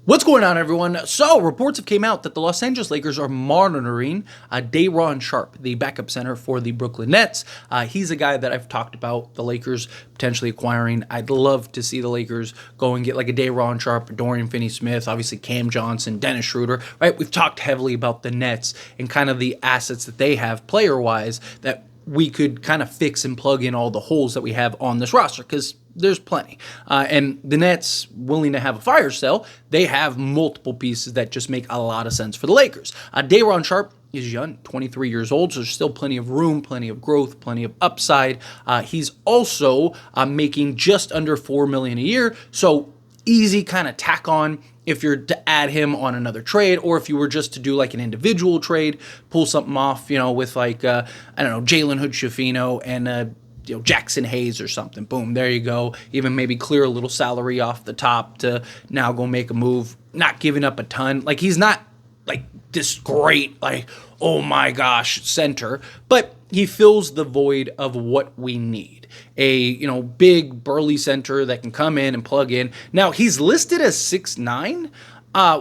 What's going on, everyone? So, reports have came out that the Los Angeles Lakers are monitoring Day'ron Sharpe, the backup center for the Brooklyn Nets. He's a guy that I've talked about the Lakers potentially acquiring. I'd love to see the Lakers go and get like a Day'ron Sharpe, Dorian Finney-Smith, obviously Cam Johnson, Dennis Schroeder, right? We've talked heavily about the Nets and kind of the assets that they have player-wise that we could kind of fix and plug in all the holes that we have on this roster, because there's plenty. And the Nets, willing to have a fire sale, they have multiple pieces that just make a lot of sense for the Lakers. Day'ron Sharpe is young, 23 years old, so there's still plenty of room, plenty of growth, plenty of upside. He's also making just under $4 million a year, so easy kind of tack on if you're to add him on another trade, or if you were just to do like an individual trade, pull something off, with like, Jalen Hood-Schifino and Jackson Hayes or something. Boom, there you go. Even maybe clear a little salary off the top to now go make a move, not giving up a ton. Like, he's not like this great, like, oh my gosh, center, but he fills the void of what we need. A, big burly center that can come in and plug in. Now, he's listed as 6'9",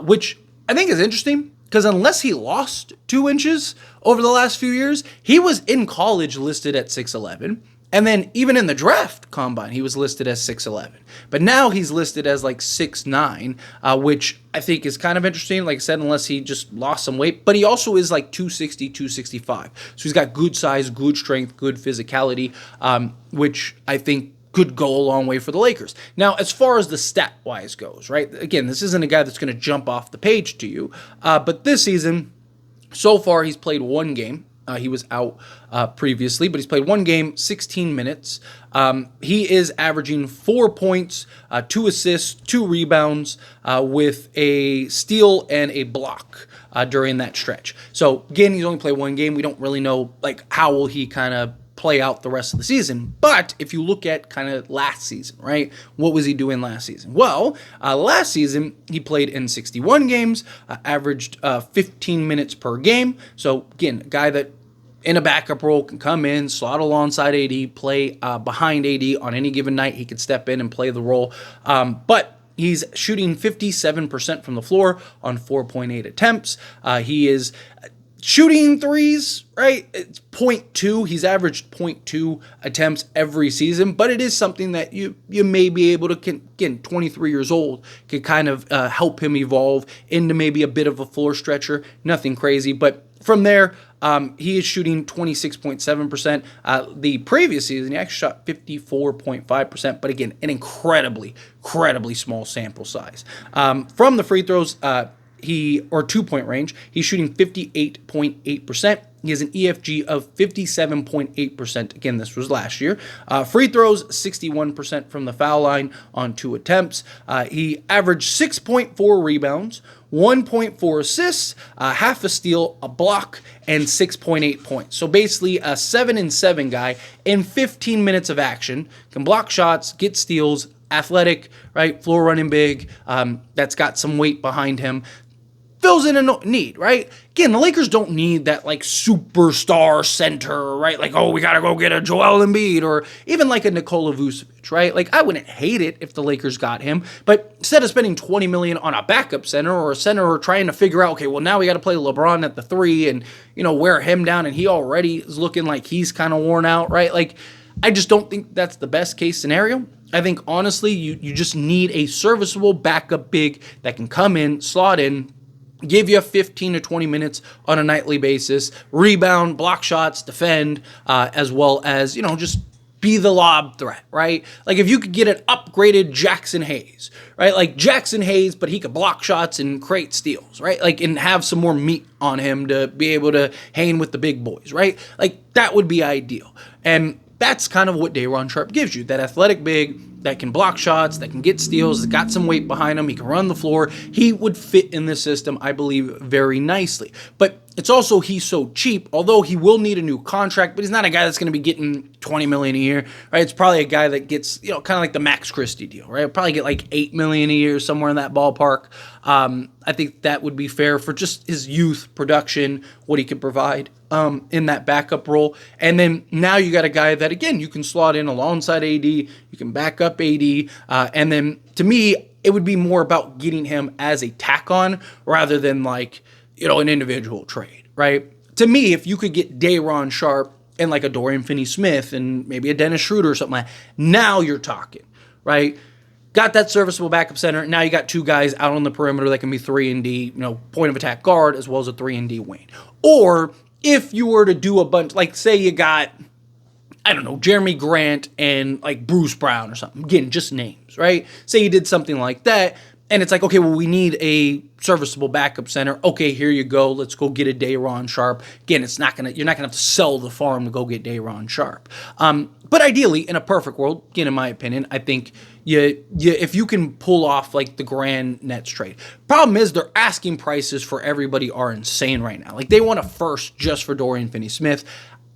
which I think is interesting, because unless he lost 2 inches over the last few years, he was in college listed at 6'11". And then even in the draft combine, he was listed as 6'11". But now he's listed as like 6'9", which I think is kind of interesting, like I said, unless he just lost some weight. But he also is like 260, 265. So he's got good size, good strength, good physicality, which I think could go a long way for the Lakers. Now, as far as the stat-wise goes, right? Again, this isn't a guy that's going to jump off the page to you. But this season, so far, he's played 1 game. He was out previously, but he's played 1 game, 16 minutes. He is averaging 4 points, 2 assists, 2 rebounds, with a steal and a block during that stretch. So, again, he's only played 1 game. We don't really know, like, how will he kind of play out the rest of the season. But if you look at kind of last season, right? What was he doing last season? Well, last season, he played in 61 games, averaged 15 minutes per game. So, again, a guy that in a backup role can come in, slot alongside AD, play behind AD on any given night. He could step in and play the role. But he's shooting 57% from the floor on 4.8 attempts. He is shooting threes, right? It's 0.2. He's averaged 0.2 attempts every season, but it is something that you may be able to, again, 23 years old, could kind of help him evolve into maybe a bit of a floor stretcher. Nothing crazy, but from there, he is shooting 26.7%. The previous season, he actually shot 54.5%, but again, an incredibly small sample size. From the free throws, or 2-point range, he's shooting 58.8%. He has an EFG of 57.8%. Again, this was last year. Free throws, 61% from the foul line on 2 attempts. He averaged 6.4 rebounds, 1.4 assists, half a steal, a block, and 6.8 points. So basically a 7-7 guy in 15 minutes of action. Can block shots, get steals, athletic, right? Floor running big, that's got some weight behind him. Fills in a need, right? Again, the Lakers don't need that, like, superstar center, right? Like, oh, we got to go get a Joel Embiid, or even like a Nikola Vucevic, right? Like, I wouldn't hate it if the Lakers got him, but instead of spending $20 million on a backup center or a center, or trying to figure out, okay, well, now we got to play LeBron at the 3 and, wear him down, and he already is looking like he's kind of worn out, right? Like, I just don't think that's the best case scenario. I think, honestly, you just need a serviceable backup big that can come in, slot in, give you 15 to 20 minutes on a nightly basis, rebound, block shots, defend, as well as, just be the lob threat, right? Like, if you could get an upgraded Jackson Hayes, right? Like Jackson Hayes, but he could block shots and create steals, right? Like, and have some more meat on him to be able to hang with the big boys, right? Like, that would be ideal. And that's kind of what Day'ron Sharpe gives you, that athletic big that can block shots, that can get steals, that got some weight behind him, he can run the floor. He would fit in the system, I believe, very nicely. But it's also he's so cheap, although he will need a new contract, but he's not a guy that's going to be getting $20 million a year, right? It's probably a guy that gets, kind of like the Max Christie deal, right? He'll probably get like $8 million a year, somewhere in that ballpark. I think that would be fair for just his youth, production, what he could provide in that backup role. And then now you got a guy that, again, you can slot in alongside AD, you can back up AD, and then to me, it would be more about getting him as a tack on rather than like, an individual trade, right? To me, if you could get Day'Ron Sharpe and like a Dorian Finney-Smith and maybe a Dennis Schroeder or something like that, now you're talking, right? Got that serviceable backup center. Now you got two guys out on the perimeter that can be 3-and-D, point of attack guard as well as a 3-and-D wing. Or if you were to do a bunch, like say you got, I don't know, Jeremy Grant and like Bruce Brown or something. Again, just names, right? Say you did something like that, and it's like, okay, well, we need a serviceable backup center. Okay, here you go. Let's go get a Day'Ron Sharpe. Again, you're not gonna have to sell the farm to go get Day'Ron Sharpe. But ideally, in a perfect world, again, in my opinion, I think if you can pull off like the grand Nets trade. Problem is their asking prices for everybody are insane right now. Like they want a first just for Dorian Finney-Smith.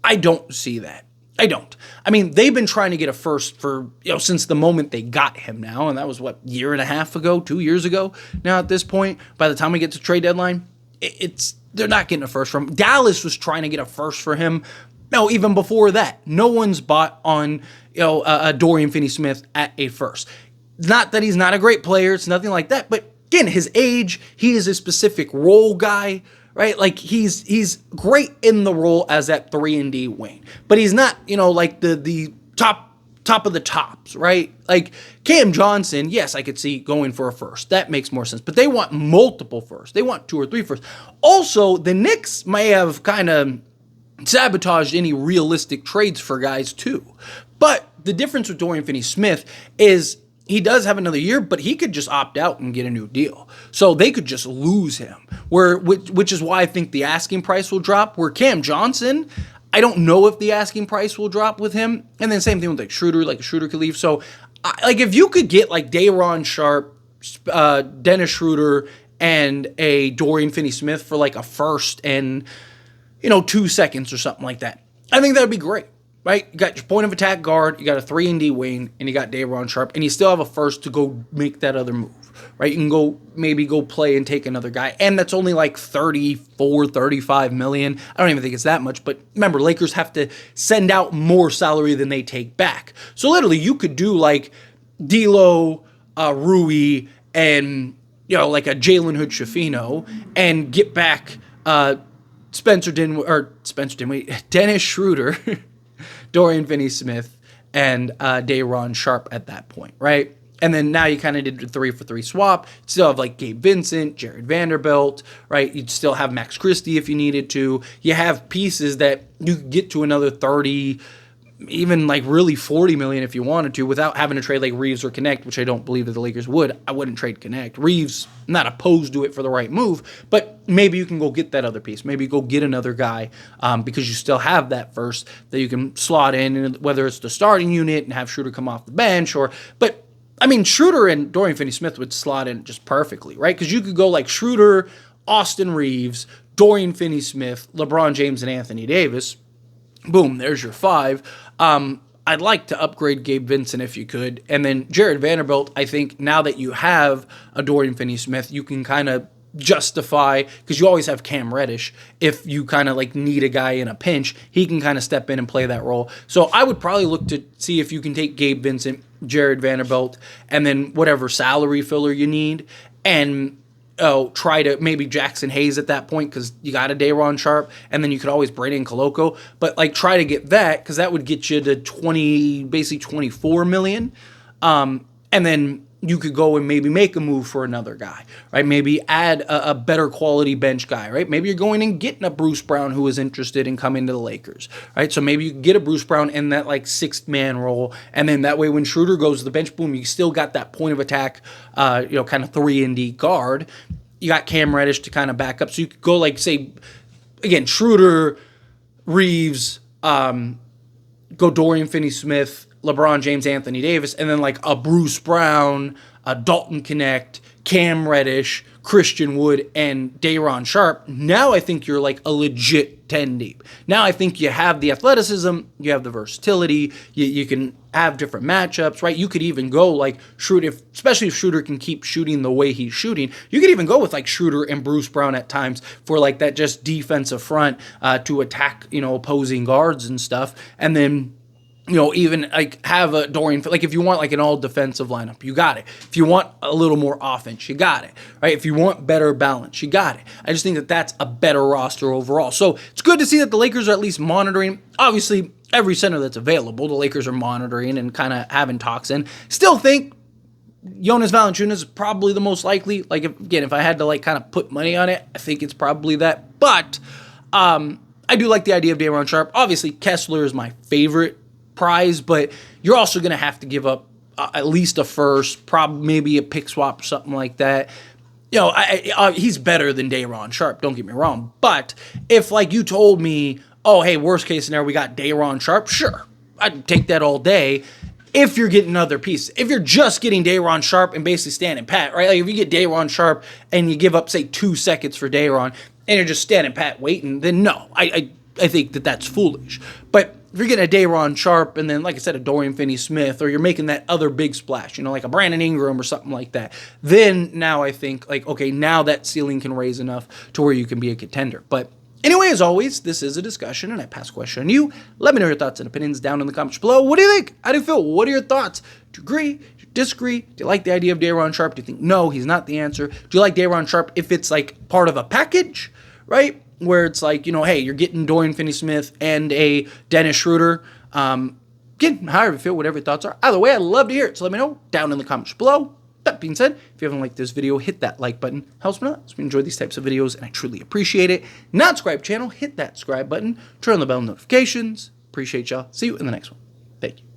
I don't see that. I don't. I mean, they've been trying to get a first for, since the moment they got him now, and that was, year and a half ago, 2 years ago now at this point. By the time we get to trade deadline, they're not getting a first from him. Dallas was trying to get a first for him. No, even before that. No one's bought on, a Dorian Finney-Smith at a first. Not that he's not a great player. It's nothing like that. But again, his age, he is a specific role guy. Right, like he's great in the role as that 3-and-D wing, but he's not, like the top of the tops, right? Like Cam Johnson, yes, I could see going for a first. That makes more sense, but they want multiple firsts. They want 2 or 3 firsts. Also, the Knicks may have kind of sabotaged any realistic trades for guys too. But the difference with Dorian Finney-Smith is he does have another year, but he could just opt out and get a new deal. So they could just lose him, which is why I think the asking price will drop. Where Cam Johnson, I don't know if the asking price will drop with him. And then same thing with like Schroeder could leave. So like if you could get like Day'Ron Sharpe, Dennis Schroeder, and a Dorian Finney-Smith for like a first and 2 seconds or something like that, I think that would be great. Right, you got your point of attack guard, you got a 3-and-D wing, and you got Day'Ron Sharpe, and you still have a first to go make that other move. Right, you can maybe go play and take another guy, and that's only like 34, 35 million. I don't even think it's that much, but remember, Lakers have to send out more salary than they take back. So literally, you could do like D'Lo, Rui, and like a Jalen Hood-Schifino, and get back Dennis Schroeder. Dorian Finney-Smith and Day'Ron Sharpe at that point, right? And then now you kind of did the 3-for-3 swap. You still have like Gabe Vincent, Jared Vanderbilt, right? You'd still have Max Christie if you needed to. You have pieces that you could get to another 30, even like really 40 million if you wanted to without having to trade like Reeves or Connect, which I don't believe that the Lakers would. I wouldn't trade Connect. Reeves, not opposed to it for the right move, but maybe you can go get that other piece. Maybe go get another guy because you still have that first that you can slot in, whether it's the starting unit and have Schroeder come off the bench but I mean, Schroeder and Dorian Finney-Smith would slot in just perfectly, right? Because you could go like Schroeder, Austin Reeves, Dorian Finney-Smith, LeBron James, and Anthony Davis. Boom, there's your 5. I'd like to upgrade Gabe Vincent if you could. And then Jared Vanderbilt, I think now that you have a Dorian Finney-Smith, you can kind of justify, because you always have Cam Reddish, if you kind of like need a guy in a pinch, he can kind of step in and play that role. So I would probably look to see if you can take Gabe Vincent, Jared Vanderbilt, and then whatever salary filler you need, and try to maybe Jackson Hayes at that point because you got a Day'Ron Sharpe, and then you could always bring in Koloko. But like try to get that because that would get you to basically 24 million, and then you could go and maybe make a move for another guy, right? Maybe add a better quality bench guy, right? Maybe you're going and getting a Bruce Brown who is interested in coming to the Lakers, right? So maybe you can get a Bruce Brown in that like 6th man role, and then that way when Schroeder goes to the bench, boom, you still got that point of attack, kind of 3-and-D guard. You got Cam Reddish to kind of back up, so you could go like say again Schroeder, Reeves, go Dorian Finney-Smith, LeBron James, Anthony Davis, and then like a Bruce Brown, a Dalton Connect, Cam Reddish, Christian Wood, and Day'Ron Sharpe. Now I think you're like a legit 10 deep. Now I think you have the athleticism, you have the versatility, you can have different matchups, right? You could even go like Schroeder, especially if Schroeder can keep shooting the way he's shooting. You could even go with like Schroeder and Bruce Brown at times for like that just defensive front to attack, opposing guards and stuff. And then even like have a Dorian, like if you want like an all defensive lineup, you got it. If you want a little more offense, you got it, right? If you want better balance, you got it. I just think that that's a better roster overall. So it's good to see that the Lakers are at least monitoring. Obviously, every center that's available, the Lakers are monitoring and kind of having talks in. Still think Jonas Valanciunas is probably the most likely. Like, if I had to like kind of put money on it, I think it's probably that. But I do like the idea of Day'ron Sharpe. Obviously, Kessler is my favorite prize, but you're also going to have to give up at least a first, probably maybe a pick swap or something like that. He's better than Day'ron Sharpe, don't get me wrong. But if like you told me, oh, hey, worst case scenario, we got Day'ron Sharpe, sure, I'd take that all day. If you're getting other pieces, if you're just getting Day'ron Sharpe and basically standing pat, right? Like if you get Day'ron Sharpe and you give up, say, 2 seconds for Day'ron and you're just standing pat waiting, then no, I think that that's foolish. But if you're getting a Day'ron Sharpe and then, like I said, a Dorian Finney-Smith, or you're making that other big splash, like a Brandon Ingram or something like that, then now I think, like, okay, now that ceiling can raise enough to where you can be a contender. But anyway, as always, this is a discussion, and I pass the question on you. Let me know your thoughts and opinions down in the comments below. What do you think? How do you feel? What are your thoughts? Do you agree? Do you disagree? Do you like the idea of Day'ron Sharpe? Do you think, no, he's not the answer? Do you like Day'ron Sharpe if it's, like, part of a package, right? Where it's like, hey, you're getting Dorian Finney-Smith and a Dennis Schroeder. Again, however you feel, whatever your thoughts are. Either way, I'd love to hear it. So let me know down in the comments below. That being said, if you haven't liked this video, hit that like button. Helps me out. So we enjoy these types of videos, and I truly appreciate it. Not subscribe channel, hit that subscribe button. Turn on the bell notifications. Appreciate y'all. See you in the next one. Thank you.